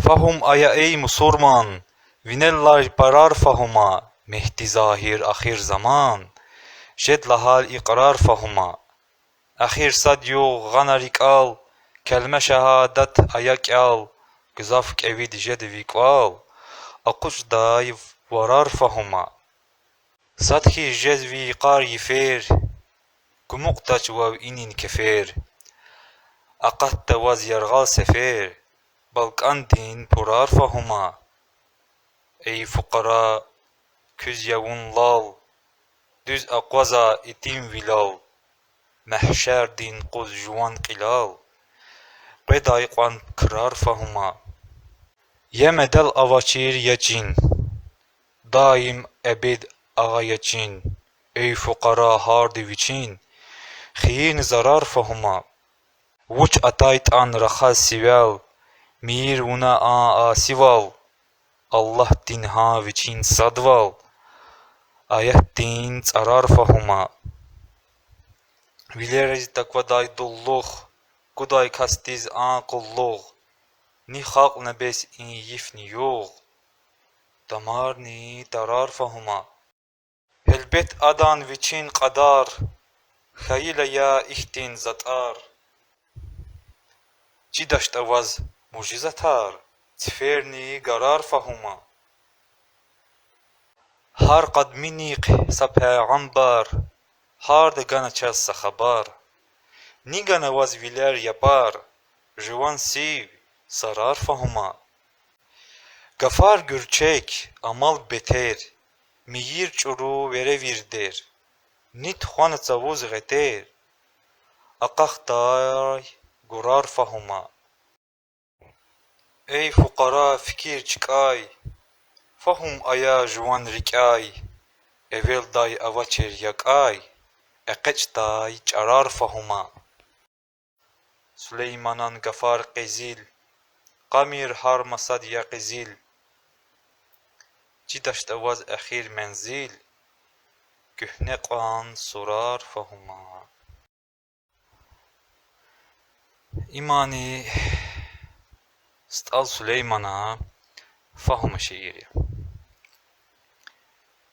Fahum aya ey musurman, vinellar parar fahuma, Mehdi zahir ahir zaman, jed lahal iqrar fahuma. Ahir sad yo ganarik al, kelme şehadet ayak al, Gızaf evid jed vikval, Akuş dayv varar fahuma. Sadhi jezvi qar yifer, Kumuktaç vav inin kefer, Aqat waz yargal sefer, Balkan din purar fahuma. Ey fukara, küz yavun lal, Düz akwaza itim vilal, Mahşer din quz juan qilal, Qeday qan kırar fahuma. Yemedel avaçir yecin, Daim ebed ağa yecin, Ey fukara hardi viçin, Khiyin zarar fahuma. Vuç atayt an rakhaz sivel, Mir una a sival, Allah din ha viçin sadval, Ayet din tsarar fahuma. Vilerez takvaday dulluh, Kuday kastiz an kulluh, Ni halk nebes in yifni yoğ, Damar ni darar fahuma. Helbet adan viçin qadar, Khayile ya ihtin zatar, Cidaşt avaz mucizatar, Tferni garar fahuma. Har qadminiq sa peğambar, Har de gana çassa khabar, Ni gana vaz viler yapar, Jivan siv sarar fahuma. Gafar gürçek amal beter, Miyir çuru vere virder, Nit xwan tsavuz gheter, Aqaq day gurar fahuma. Ey fukara fikir çıkay, Fahum aya juan rikay, Evel day avaçer yakay, Eqeç day çarar fahuma. Süleymanan gafar qezil, Qamir har masad ya qezil, Cidaşt avaz akhir menzil, Kühne qan surar fahuma. İmani Stal Süleyman'a fahma şiiri.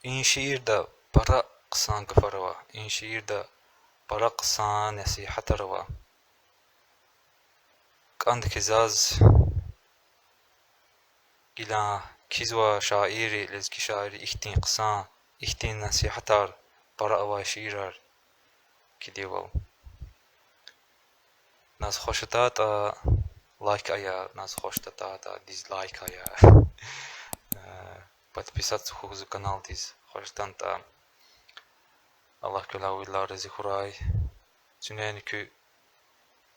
İn şiirde para qısan gıfarava, İn şiirde para qısan nasihatarava. Qand kizaz gila kizwa şairi lezki şairi ihtin qısan, ihtin nasihatar para ava şiirar ki deval. Nas xoşta ta like aya, нас хочет та дизлайк ая. Подписаться на канал диз. Хочет та Allah kelavillah rezihurай. Çünkü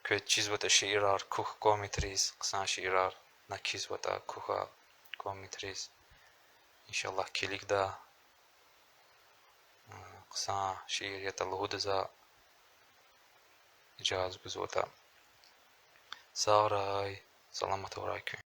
ki çizvata şiirar kuh komitriz, kısan şiirar na çizvata kuha komitriz. İnşallah kilik da kısan şiir yatalhudaza icaz güzota. Sağray, salamat olaykum.